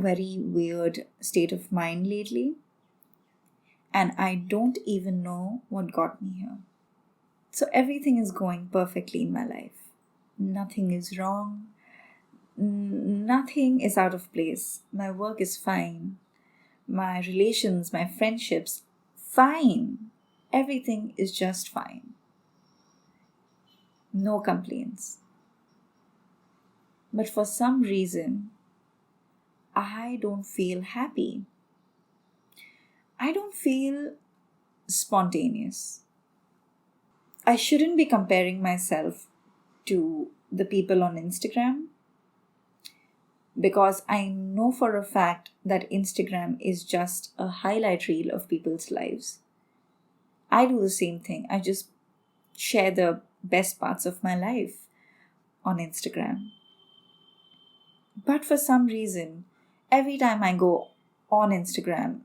very weird state of mind lately, and I don't even know what got me here. So everything is going perfectly in my life. Nothing is wrong. Nothing is out of place. My work is fine. My relations, my friendships, fine. Everything is just fine. No complaints. But for some reason, I don't feel happy. I don't feel spontaneous. I shouldn't be comparing myself to the people on Instagram because I know for a fact that Instagram is just a highlight reel of people's lives. I do the same thing. I just share the best parts of my life on Instagram. But for some reason, every time I go on Instagram,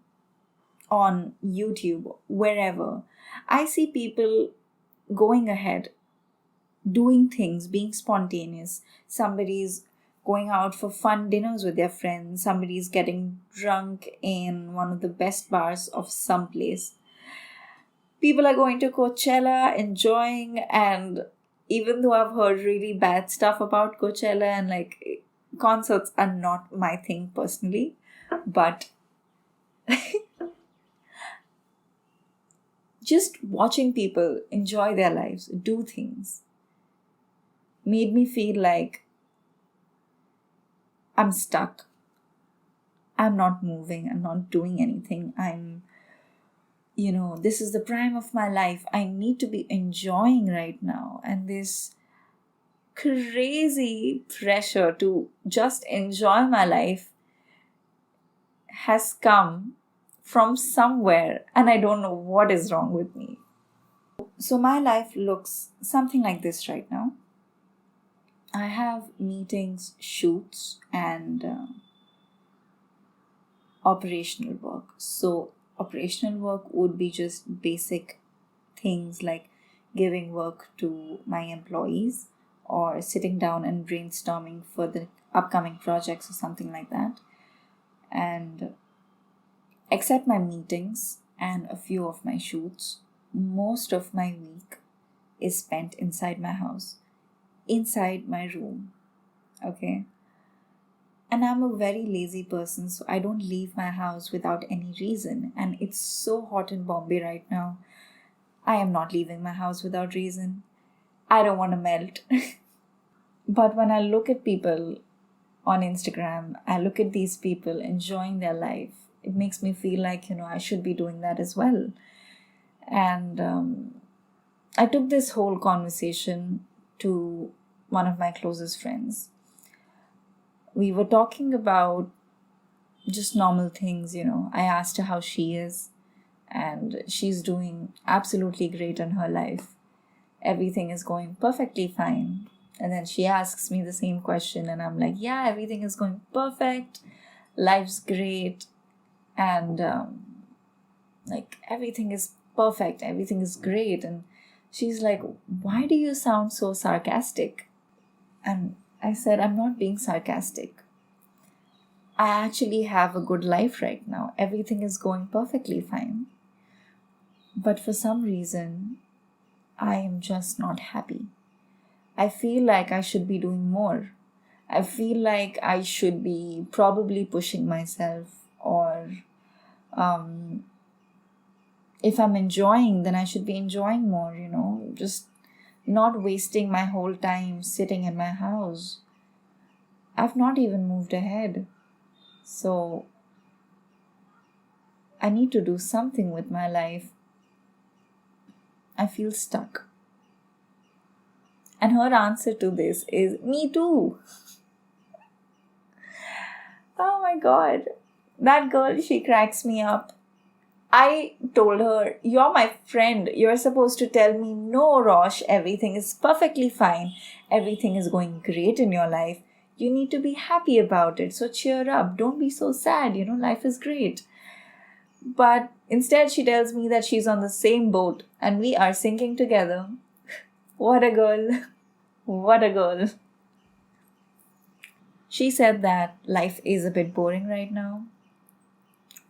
on YouTube, wherever, I see people going ahead, doing things, being spontaneous. Somebody's going out for fun dinners with their friends. Somebody's getting drunk in one of the best bars of some place. People are going to Coachella, enjoying, and even though I've heard really bad stuff about Coachella and like concerts are not my thing personally, but just watching people enjoy their lives, do things, made me feel like I'm stuck. I'm not moving. I'm not doing anything. This is the prime of my life. I need to be enjoying right now. And this crazy pressure to just enjoy my life has come from somewhere, and I don't know what is wrong with me. So my life looks something like this right now. I have meetings, shoots, and operational work. So operational work would be just basic things like giving work to my employees or sitting down and brainstorming for the upcoming projects or something like that. And except my meetings and a few of my shoots, most of my week is spent inside my house, inside my room. Okay? And I'm a very lazy person, so I don't leave my house without any reason. And it's so hot in Bombay right now. I am not leaving my house without reason. I don't want to melt. But when I look at people on Instagram, I look at these people enjoying their life. It makes me feel like, I should be doing that as well. And I took this whole conversation to one of my closest friends. We were talking about just normal things, I asked her how she is, and she's doing absolutely great in her life. Everything is going perfectly fine. And then she asks me the same question, and I'm like, yeah, everything is going perfect. Life's great. And everything is perfect. Everything is great. And she's like, why do you sound so sarcastic? And I said, I'm not being sarcastic. I actually have a good life right now. Everything is going perfectly fine. But for some reason, I am just not happy. I feel like I should be doing more. I feel like I should be probably pushing myself, or if I'm enjoying, then I should be enjoying more, just not wasting my whole time sitting in my house. I've not even moved ahead. So I need to do something with my life. I feel stuck. And her answer to this is, me too. Oh my God. That girl, she cracks me up. I told her, you're my friend. You're supposed to tell me, no, Rosh, everything is perfectly fine. Everything is going great in your life. You need to be happy about it. So cheer up. Don't be so sad. Life is great. But instead, she tells me that she's on the same boat and we are sinking together. What a girl. What a girl. She said that life is a bit boring right now.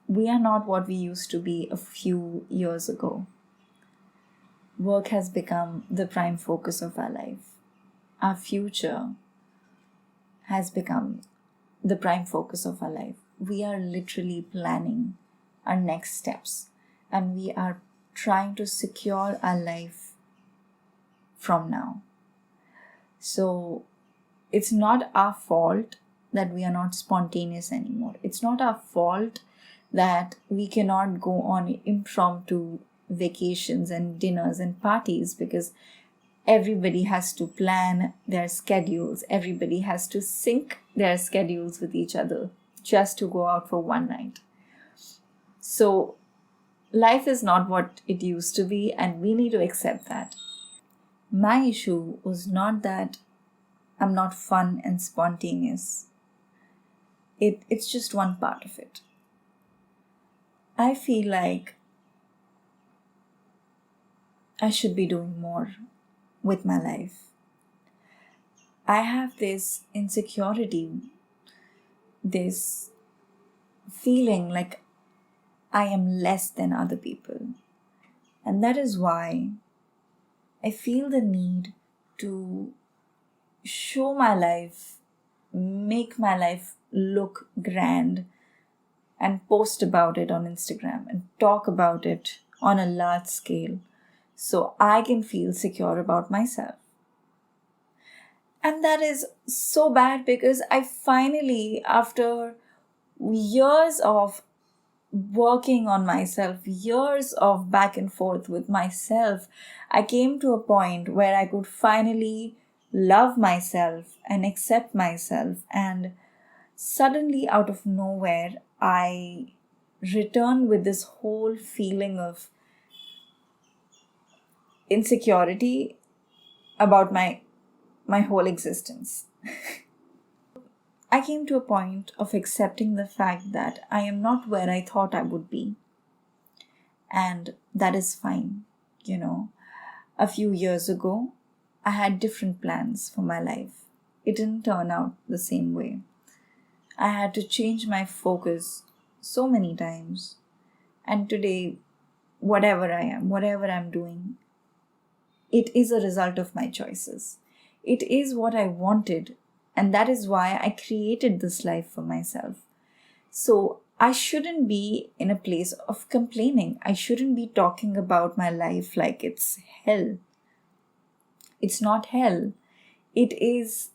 We are not what we used to be a few years ago. Work has become the prime focus of our life. Our future has become the prime focus of our life. We are literally planning our next steps, and we are trying to secure our life from now. So it's not our fault that we are not spontaneous anymore. It's not our fault that we cannot go on impromptu vacations and dinners and parties, because everybody has to plan their schedules. Everybody has to sync their schedules with each other just to go out for one night. So life is not what it used to be, and we need to accept that. My issue was not that I'm not fun and spontaneous. It's just one part of it. I feel like I should be doing more with my life. I have this insecurity, this feeling like I am less than other people. And that is why I feel the need to show my life, make my life look grand, and post about it on Instagram and talk about it on a large scale so I can feel secure about myself. And that is so bad because I finally, after years of working on myself, years of back and forth with myself, I came to a point where I could finally love myself and accept myself. And suddenly, out of nowhere, I returned with this whole feeling of insecurity about my whole existence. I came to a point of accepting the fact that I am not where I thought I would be. And that is fine. A few years ago, I had different plans for my life. It didn't turn out the same way. I had to change my focus so many times. And today, whatever I am, whatever I'm doing, it is a result of my choices. It is what I wanted. And that is why I created this life for myself. So I shouldn't be in a place of complaining. I shouldn't be talking about my life like it's hell. It's not hell. It is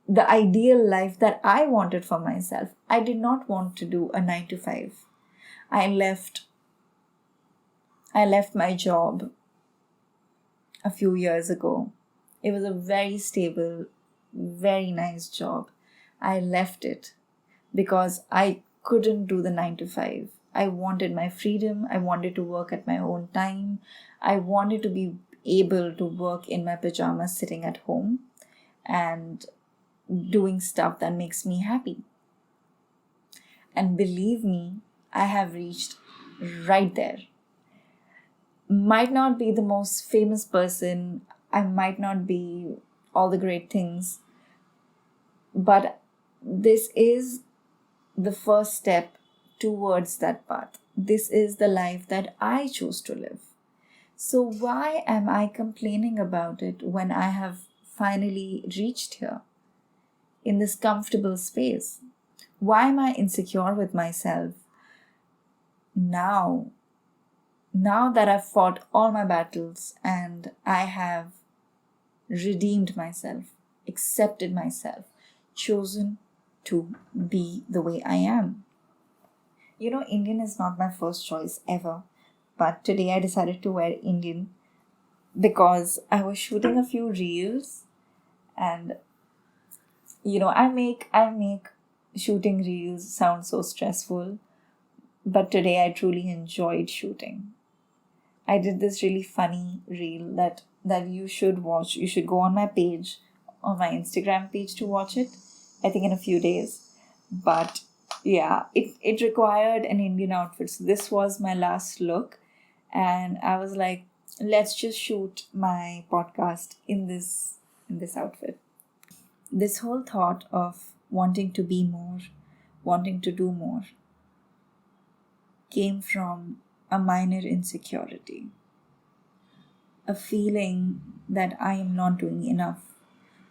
the ideal life that I wanted for myself. I did not want to do a 9 to 5. I left my job a few years ago. It was a very stable, very nice job. I left it because I couldn't do the 9 to 5. I wanted my freedom. I wanted to work at my own time. I wanted to be able to work in my pajamas sitting at home and doing stuff that makes me happy. And believe me, I have reached right there. Might not be the most famous person, I might not be all the great things, but this is the first step towards that path. This is the life that I choose to live. So why am I complaining about it when I have finally reached here in this comfortable space? Why am I insecure with myself now that I've fought all my battles and I have redeemed myself, accepted myself, chosen to be the way I am? Indian is not my first choice ever, but today I decided to wear Indian because I was shooting a few reels, and I make shooting reels sound so stressful, but today I truly enjoyed shooting. I did this really funny reel that you should watch. You should go on my page, on my Instagram page, to watch it, I think in a few days. But yeah, it required an Indian outfit. So this was my last look. And I was like, let's just shoot my podcast in this outfit. This whole thought of wanting to be more, wanting to do more, came from a minor insecurity, a feeling that I am not doing enough,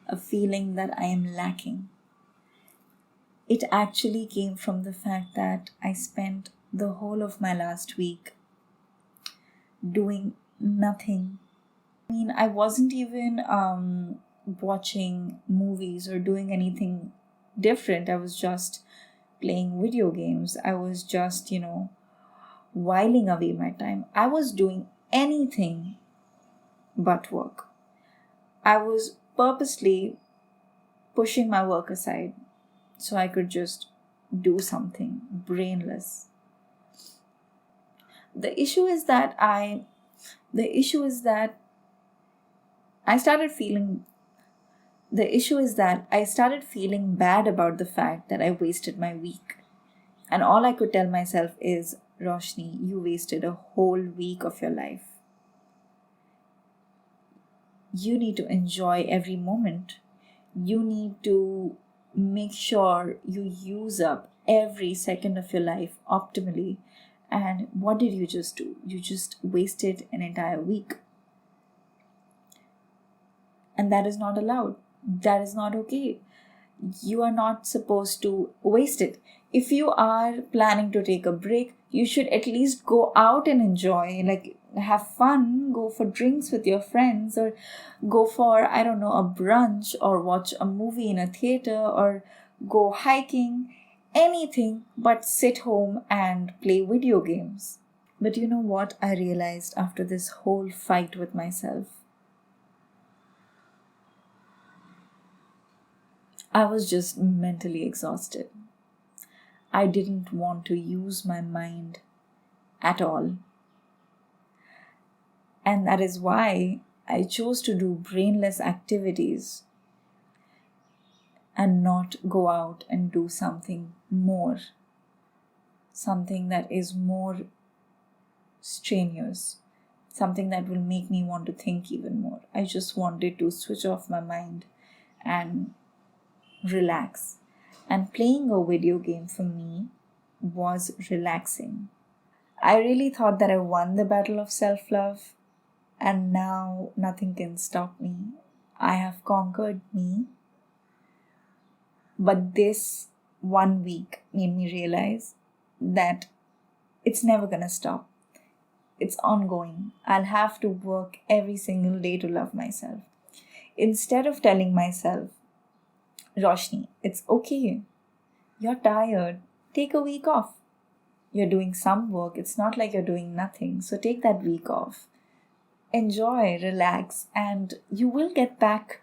a feeling that I am lacking. It actually came from the fact that I spent the whole of my last week doing nothing. I mean, I wasn't even watching movies or doing anything different. I was just playing video games. I was just, whiling away my time. I was doing anything but work. I was purposely pushing my work aside so I could just do something brainless. The issue is that I started feeling bad about the fact that I wasted my week. And all I could tell myself is, Roshni, you wasted a whole week of your life. You need to enjoy every moment. You need to make sure you use up every second of your life optimally. And what did you just do? You just wasted an entire week. And that is not allowed. That is not okay. You are not supposed to waste it. If you are planning to take a break, you should at least go out and enjoy, like have fun, go for drinks with your friends, or go for, I don't know, a brunch, or watch a movie in a theater, or go hiking, anything but sit home and play video games. But you know what I realized after this whole fight with myself? I was just mentally exhausted. I didn't want to use my mind at all. And that is why I chose to do brainless activities and not go out and do something more, something that is more strenuous, something that will make me want to think even more. I just wanted to switch off my mind and relax. And playing a video game for me was relaxing. I really thought that I won the battle of self-love, and now nothing can stop me. I have conquered me. But this 1 week made me realize that it's never gonna stop. It's ongoing. I'll have to work every single day to love myself. Instead of telling myself, Roshni, it's okay. You're tired. Take a week off. You're doing some work. It's not like you're doing nothing. So take that week off. Enjoy, relax, and you will get back.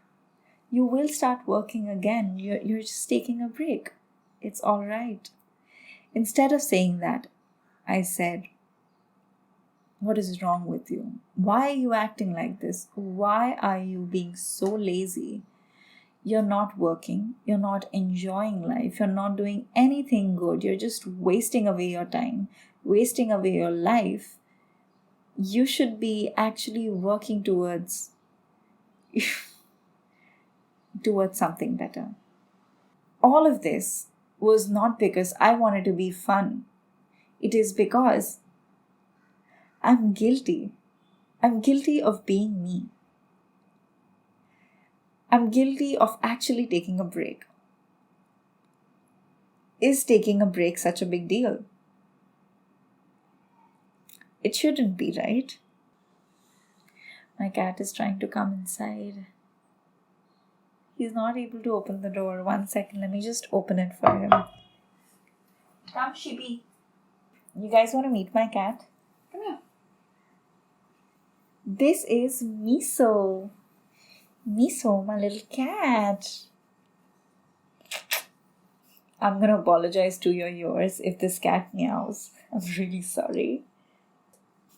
You will start working again. You're just taking a break. It's all right. Instead of saying that, I said, what is wrong with you? Why are you acting like this? Why are you being so lazy? You're not working, you're not enjoying life, you're not doing anything good, you're just wasting away your time, wasting away your life. You should be actually working towards something better. All of this was not because I wanted to be fun. It is because I'm guilty. I'm guilty of being me. I'm guilty of actually taking a break. Is taking a break such a big deal? It shouldn't be, right? My cat is trying to come inside. He's not able to open the door. 1 second, let me just open it for him. Come, Shibi. You guys want to meet my cat? Come here. This is Miso. Miso, my little cat. I'm gonna apologize to your ears if this cat meows. I'm really sorry.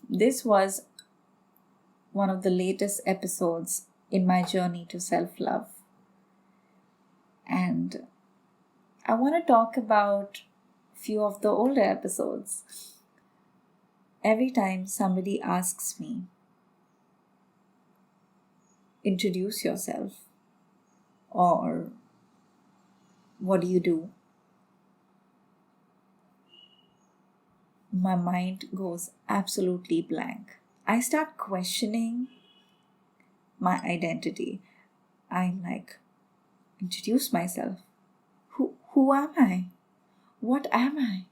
This was one of the latest episodes in my journey to self-love. And I want to talk about a few of the older episodes. Every time somebody asks me, introduce yourself, or what do you do? My mind goes absolutely blank. I start questioning my identity. I'm like, introduce myself. Who am I? What am I?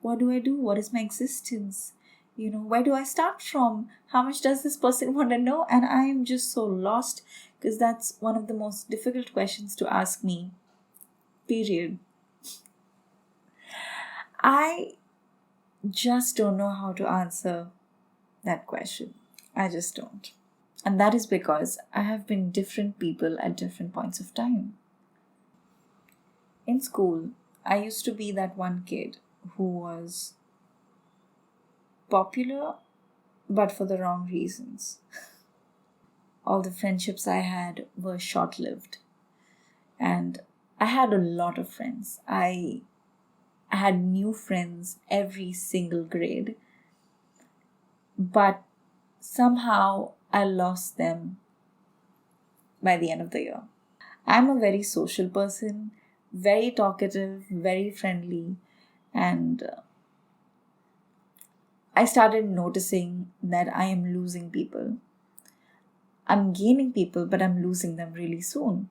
What do I do? What is my existence? Where do I start from? How much does this person want to know? And I am just so lost, because that's one of the most difficult questions to ask me. Period. I just don't know how to answer that question. I just don't. And that is because I have been different people at different points of time. In school, I used to be that one kid who was popular, but for the wrong reasons. All the friendships I had were short lived. And I had a lot of friends. I had new friends every single grade. But somehow I lost them by the end of the year. I'm a very social person, very talkative, very friendly, and I started noticing that I am losing people. I'm gaining people, but I'm losing them really soon.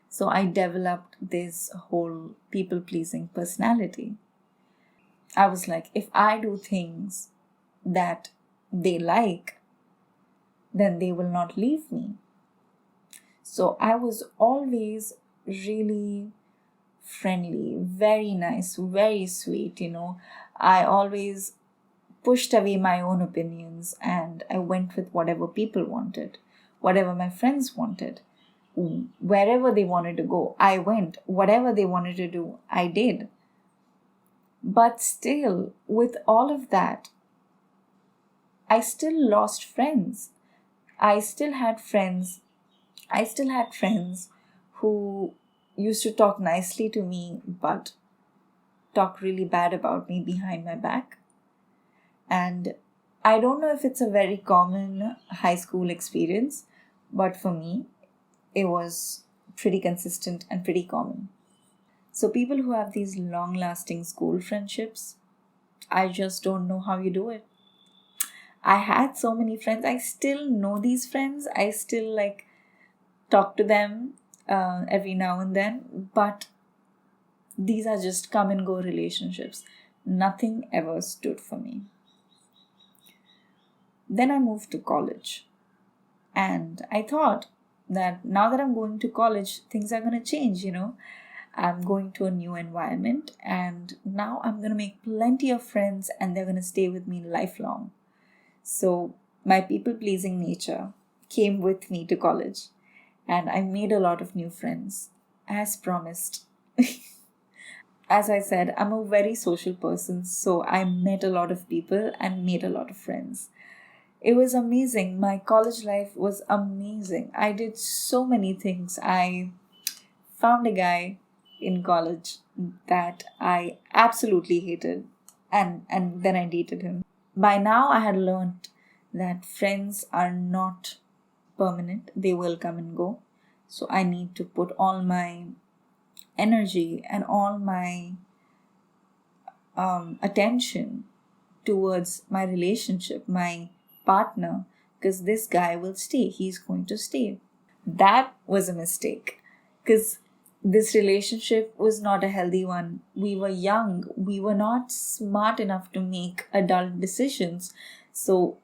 So I developed this whole people pleasing personality. I was like, if I do things that they like, then they will not leave me. So I was always really friendly, very nice, very sweet. I always pushed away my own opinions and I went with whatever people wanted, whatever my friends wanted. Wherever they wanted to go, I went. Whatever they wanted to do, I did. But still, with all of that, I still lost friends. I still had friends. I still had friends who used to talk nicely to me, but talk really bad about me behind my back. And I don't know if it's a very common high school experience, but for me, it was pretty consistent and pretty common. So, people who have these long lasting school friendships, I just don't know how you do it. I had so many friends. I still know these friends. I still talk to them every now and then, but these are just come and go relationships. Nothing ever stood for me. Then I moved to college, and I thought that now that I'm going to college, things are going to change. I'm going to a new environment, and now I'm going to make plenty of friends, and they're going to stay with me lifelong. So my people pleasing nature came with me to college, and I made a lot of new friends, as promised. As I said, I'm a very social person, so I met a lot of people and made a lot of friends. It was amazing. My college life was amazing. I did so many things. I found a guy in college that I absolutely hated, and then I dated him. By now, I had learned that friends are not permanent, they will come and go. So I need to put all my energy and all my attention towards my relationship, my partner, because this guy will stay. He's going to stay. That was a mistake, because this relationship was not a healthy one. We were young. We were not smart enough to make adult decisions. So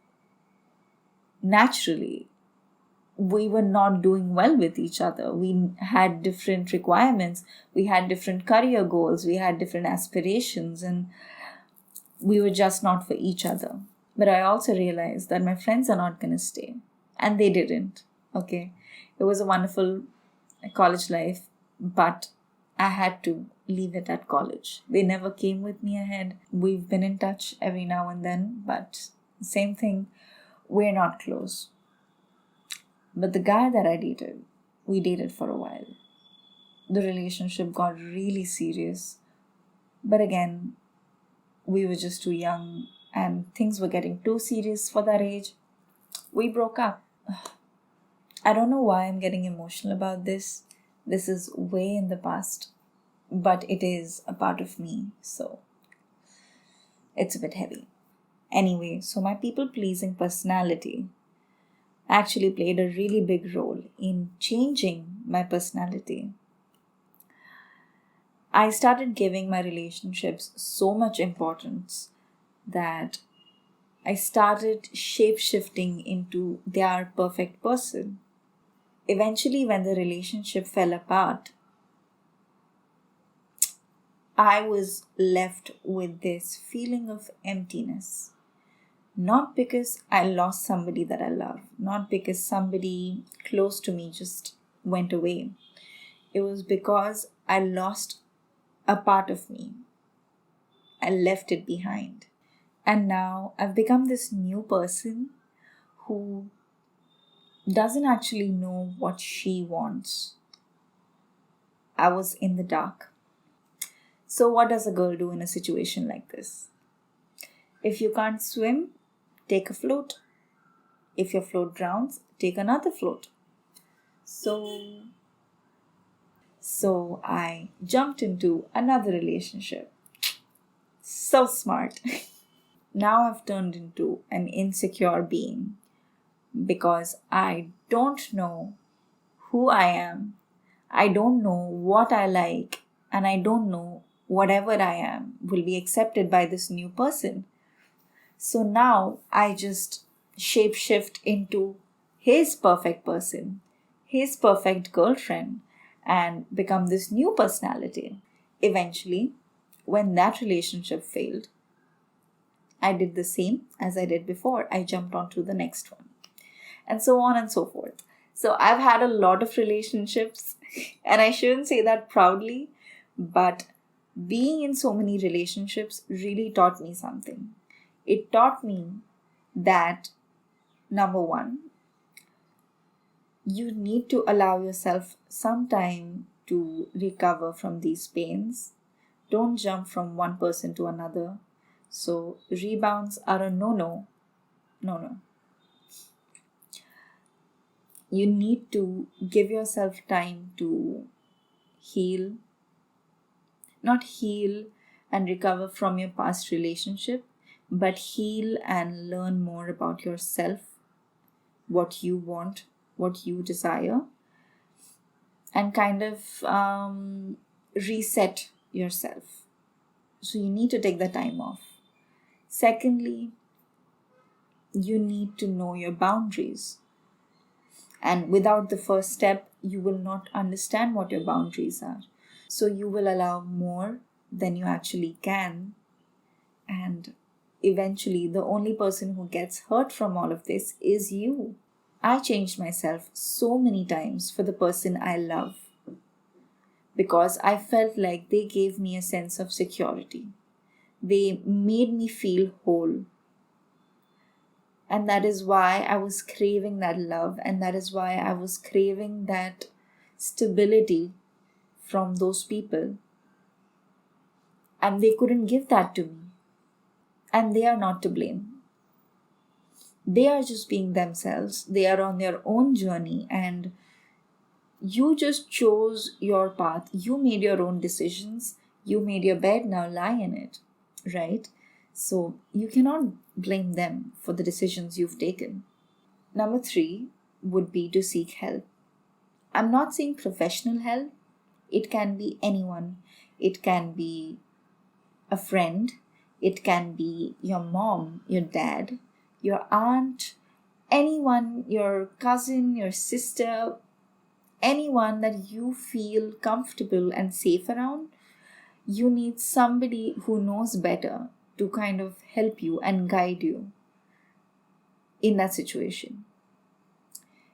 naturally, we were not doing well with each other. We had different requirements. We had different career goals. We had different aspirations, and we were just not for each other. But I also realized that my friends are not going to stay. And they didn't. Okay. It was a wonderful college life, but I had to leave it at college. They never came with me ahead. We've been in touch every now and then, but same thing, we're not close. But the guy that I dated, we dated for a while. The relationship got really serious. But again, we were just too young and things were getting too serious for that age. We broke up. I don't know why I'm getting emotional about this. This is way in the past. but it is a part of me, so it's a bit heavy. Anyway, so my people-pleasing personality actually played a really big role in changing my personality. I started giving my relationships so much importance that I started shape-shifting into their perfect person. Eventually, when the relationship fell apart, I was left with this feeling of emptiness. Not because I lost somebody that I love, not because somebody close to me just went away. It was because I lost a part of me. I left it behind. And now I've become this new person who doesn't actually know what she wants. I was in the dark. So, what does a girl do in a situation like this? If you can't swim, take a float. If your float drowns, take another float. So I jumped into another relationship. So smart. Now I've turned into an insecure being because I don't know who I am. I don't know what I like, and I don't know whatever I am will be accepted by this new person. So now I just shapeshift into his perfect person, his perfect girlfriend, and become this new personality. Eventually, when that relationship failed, I did the same as I did before. I jumped onto the next one, and so on and so forth. So I've had a lot of relationships, and I shouldn't say that proudly, but being in so many relationships really taught me something. It taught me that, number one, you need to allow yourself some time to recover from these pains. Don't jump from one person to another. So, rebounds are a no. You need to give yourself time to heal, not heal and recover from your past relationship, but heal and learn more about yourself, what you want, what you desire, and kind of reset yourself. So you need to take the time off. Secondly, you need to know your boundaries. And without the first step, you will not understand what your boundaries are. So you will allow more than you actually can. And eventually, the only person who gets hurt from all of this is you. I changed myself so many times for the person I love because I felt like they gave me a sense of security. They made me feel whole. And that is why I was craving that love, and that is why I was craving that stability from those people. And they couldn't give that to me. And they are not to blame. They are just being themselves. They are on their own journey, and you just chose your path. You made your own decisions. You made your bed, now lie in it, right? So you cannot blame them for the decisions you've taken. Number 3 would be to seek help. I'm not saying professional help. It can be anyone. It can be a friend. It can be your mom, your dad, your aunt, anyone, your cousin, your sister, anyone that you feel comfortable and safe around. You need somebody who knows better to kind of help you and guide you in that situation.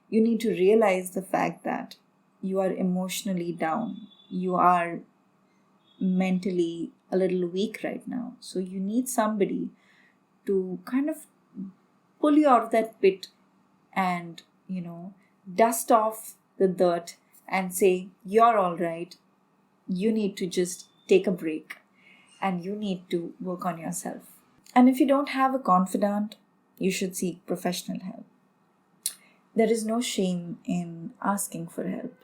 You need to realize the fact that you are emotionally down. You are mentally a little weak right now. So you need somebody to kind of pull you out of that pit and, dust off the dirt and say, you're all right. You need to just take a break and you need to work on yourself. And if you don't have a confidant, you should seek professional help. There is no shame in asking for help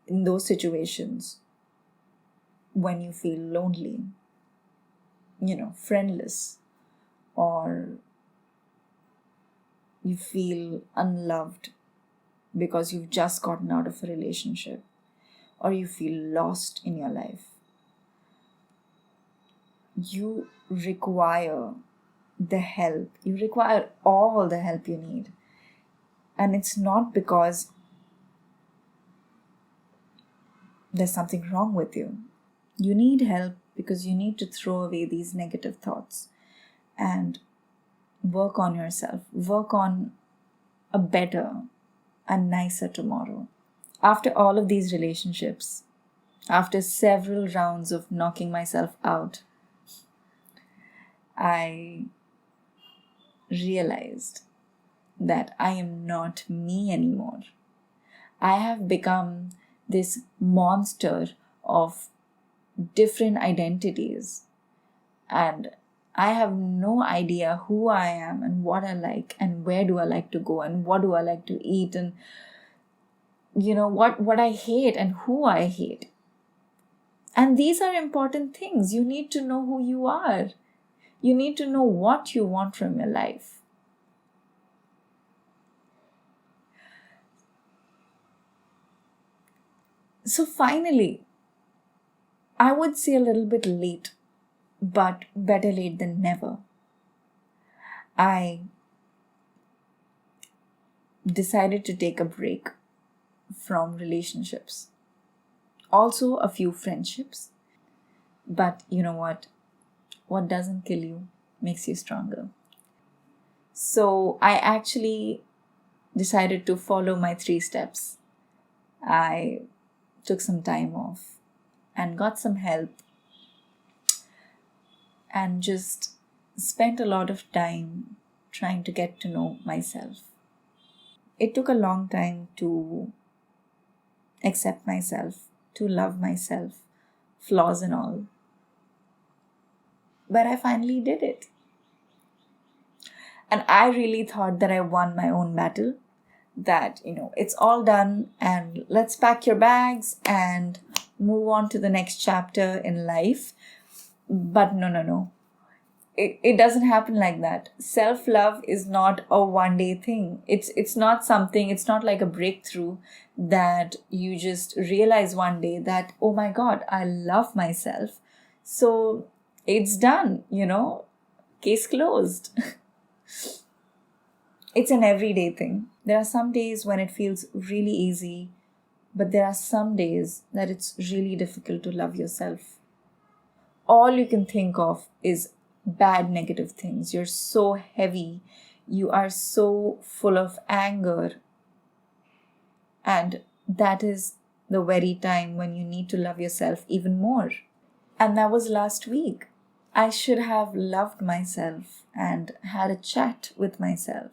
in those situations. when you feel lonely, friendless, or you feel unloved because you've just gotten out of a relationship, or you feel lost in your life. You require the help. You require all the help you need. And it's not because there's something wrong with you. You need help because you need to throw away these negative thoughts and work on yourself. Work on a better and nicer tomorrow. After all of these relationships, after several rounds of knocking myself out, I realized that I am not me anymore. I have become this monster of different identities, and I have no idea who I am and what I like and where do I like to go and what do I like to eat and what I hate and who I hate. And these are important things. You need to know who you are. You need to know what you want from your life. So finally, I would say a little bit late, but better late than never. I decided to take a break from relationships. Also a few friendships. But you know what? What doesn't kill you makes you stronger. So I actually decided to follow my 3 steps. I took some time off and got some help and just spent a lot of time trying to get to know myself. It took a long time to accept myself, to love myself, flaws and all. But I finally did it. And I really thought that I won my own battle, that, it's all done and let's pack your bags and move on to the next chapter in life. But no. It doesn't happen like that. Self-love is not a one-day thing. It's not something, it's not like a breakthrough that you just realize one day that, oh my God, I love myself. So it's done, case closed. It's an everyday thing. There are some days when it feels really easy, but there are some days that it's really difficult to love yourself. All you can think of is bad negative things. You're so heavy. You are so full of anger. And that is the very time when you need to love yourself even more. And that was last week. I should have loved myself and had a chat with myself.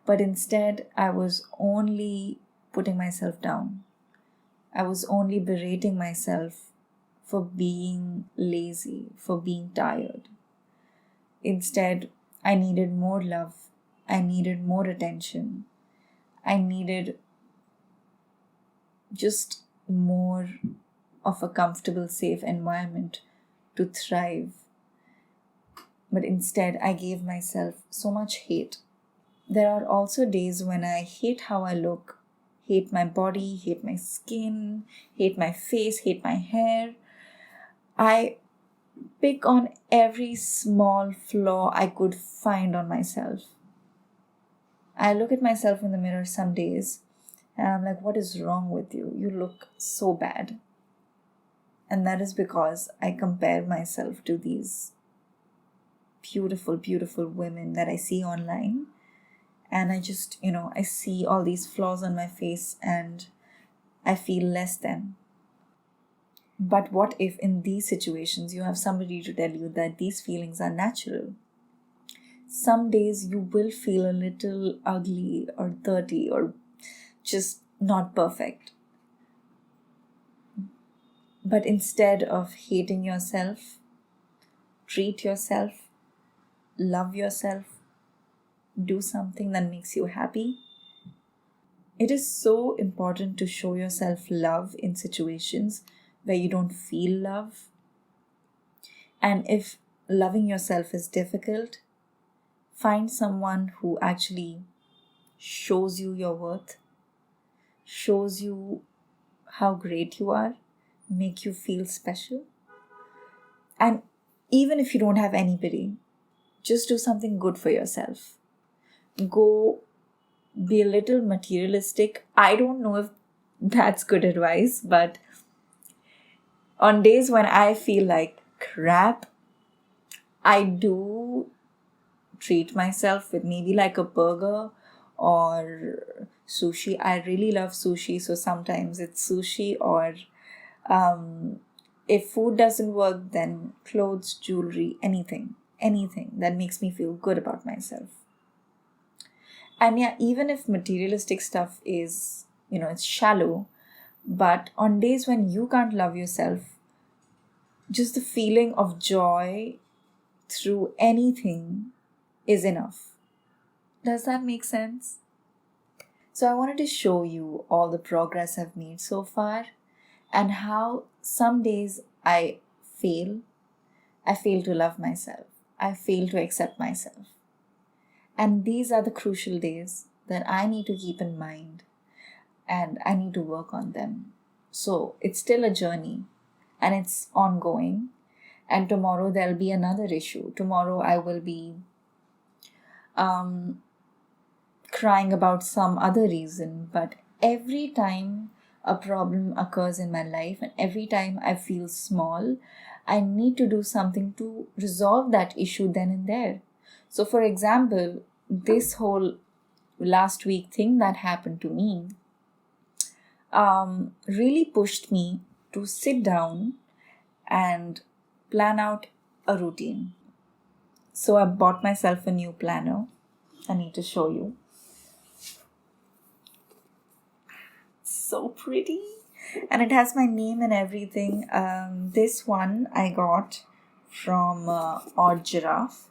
But instead, I was only putting myself down. I was only berating myself for being lazy, for being tired. Instead, I needed more love. I needed more attention. I needed just more of a comfortable, safe environment to thrive. But instead, I gave myself so much hate. There are also days when I hate how I look, hate my body, hate my skin, hate my face, hate my hair. I pick on every small flaw I could find on myself. I look at myself in the mirror some days and I'm like, what is wrong with you? You look so bad. And that is because I compare myself to these beautiful, beautiful women that I see online. And I just, I see all these flaws on my face and I feel less than. But what if in these situations you have somebody to tell you that these feelings are natural? Some days you will feel a little ugly or dirty or just not perfect. But instead of hating yourself, treat yourself, love yourself, do something that makes you happy. It is so important to show yourself love in situations where you don't feel love. And if loving yourself is difficult, find someone who actually shows you your worth, shows you how great you are, make you feel special. And even if you don't have anybody, just do something good for yourself. Go be a little materialistic. I don't know if that's good advice, but on days when I feel like crap, I do treat myself with maybe like a burger or sushi. I really love sushi, so sometimes it's sushi, or if food doesn't work, then clothes, jewelry, anything that makes me feel good about myself. And yeah, even if materialistic stuff is, it's shallow, but on days when you can't love yourself, just the feeling of joy through anything is enough. Does that make sense? So I wanted to show you all the progress I've made so far and how some days I fail. I fail to love myself. I fail to accept myself. And these are the crucial days that I need to keep in mind and I need to work on them. So it's still a journey and it's ongoing. And tomorrow there'll be another issue. Tomorrow I will be crying about some other reason. But every time a problem occurs in my life and every time I feel small, I need to do something to resolve that issue then and there. So for example, this whole last week thing that happened to me really pushed me to sit down and plan out a routine. So I bought myself a new planner. I need to show you. It's so pretty. And it has my name and everything. This one I got from Odd Giraffe.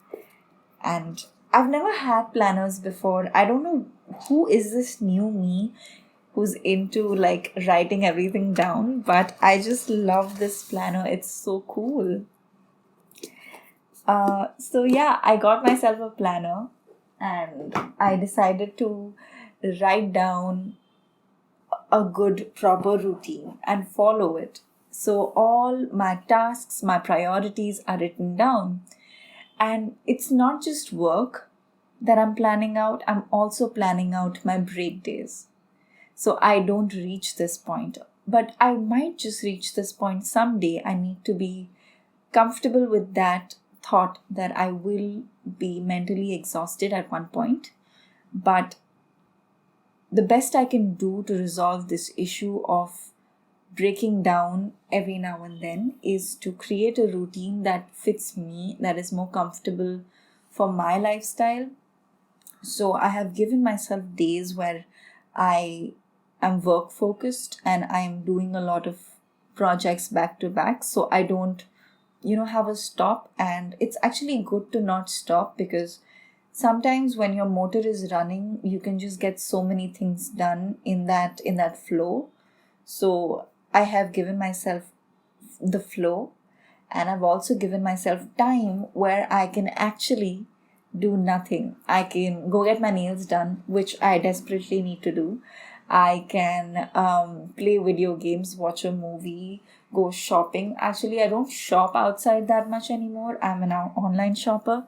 And I've never had planners before. I don't know who is this new me who's into like writing everything down, but I just love this planner. It's so cool. So yeah, I got myself a planner and I decided to write down a good proper routine and follow it. So all my tasks, my priorities are written down. And it's not just work that I'm planning out, I'm also planning out my break days. So I don't reach this point, but I might just reach this point someday. I need to be comfortable with that thought that I will be mentally exhausted at one point. But the best I can do to resolve this issue of breaking down every now and then is to create a routine that fits me, that is more comfortable for my lifestyle. So I have given myself days where I am work focused and I am doing a lot of projects back to back. So I don't, have a stop. And it's actually good to not stop because sometimes when your motor is running, you can just get so many things done in that flow. So I have given myself the flow and I've also given myself time where I can actually do nothing. I can go get my nails done, which I desperately need to do. I can play video games, watch a movie, go shopping. Actually, I don't shop outside that much anymore. I'm an online shopper,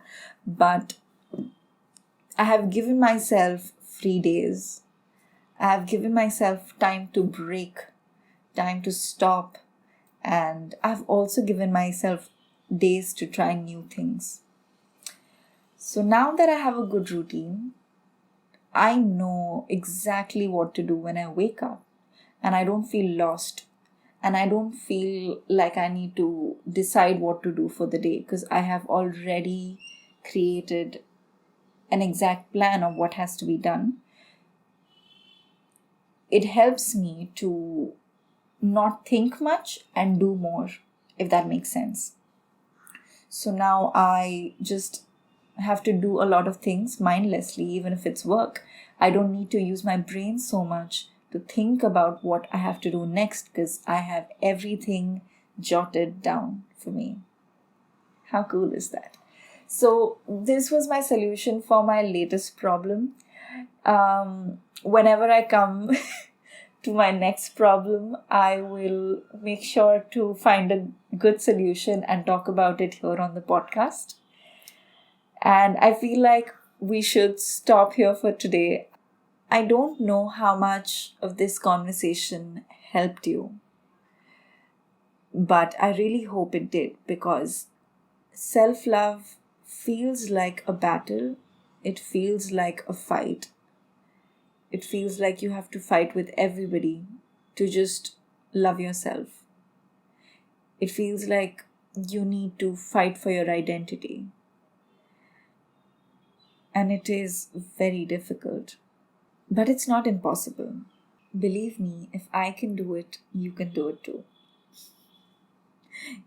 but I have given myself free days. I have given myself time to break, time to stop, and I've also given myself days to try new things. So now that I have a good routine, I know exactly what to do when I wake up and I don't feel lost and I don't feel like I need to decide what to do for the day because I have already created an exact plan of what has to be done. It helps me to not think much and do more, if that makes sense. So now I just have to do a lot of things mindlessly, even if it's work. I don't need to use my brain so much to think about what I have to do next because I have everything jotted down for me. How cool is that? So this was my solution for my latest problem. Whenever I come to my next problem, I will make sure to find a good solution and talk about it here on the podcast. And I feel like we should stop here for today. I don't know how much of this conversation helped you, but I really hope it did, because self-love feels like a battle. It feels like a fight. It feels like you have to fight with everybody to just love yourself. It feels like you need to fight for your identity. And it is very difficult. But it's not impossible. Believe me, if I can do it, you can do it too.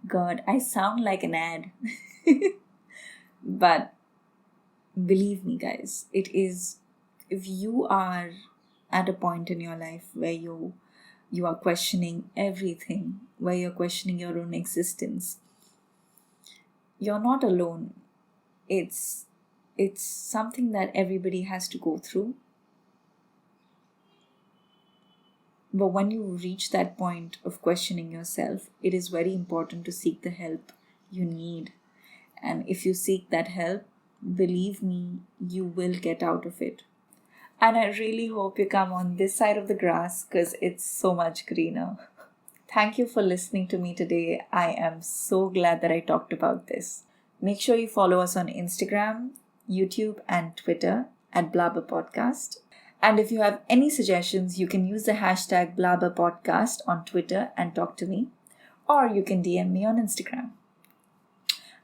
God, I sound like an ad. But believe me, guys, it is, if you are at a point in your life where you are questioning everything, where you're questioning your own existence, you're not alone. It's something that everybody has to go through. But when you reach that point of questioning yourself, it is very important to seek the help you need. And if you seek that help, believe me, you will get out of it. And I really hope you come on this side of the grass because it's so much greener. Thank you for listening to me today. I am so glad that I talked about this. Make sure you follow us on Instagram, YouTube, and Twitter at Blahber Podcast. And if you have any suggestions, you can use the hashtag Blahber Podcast on Twitter and talk to me. Or you can DM me on Instagram.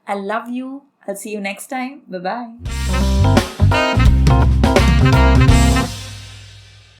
I love you. I'll see you next time. Bye-bye.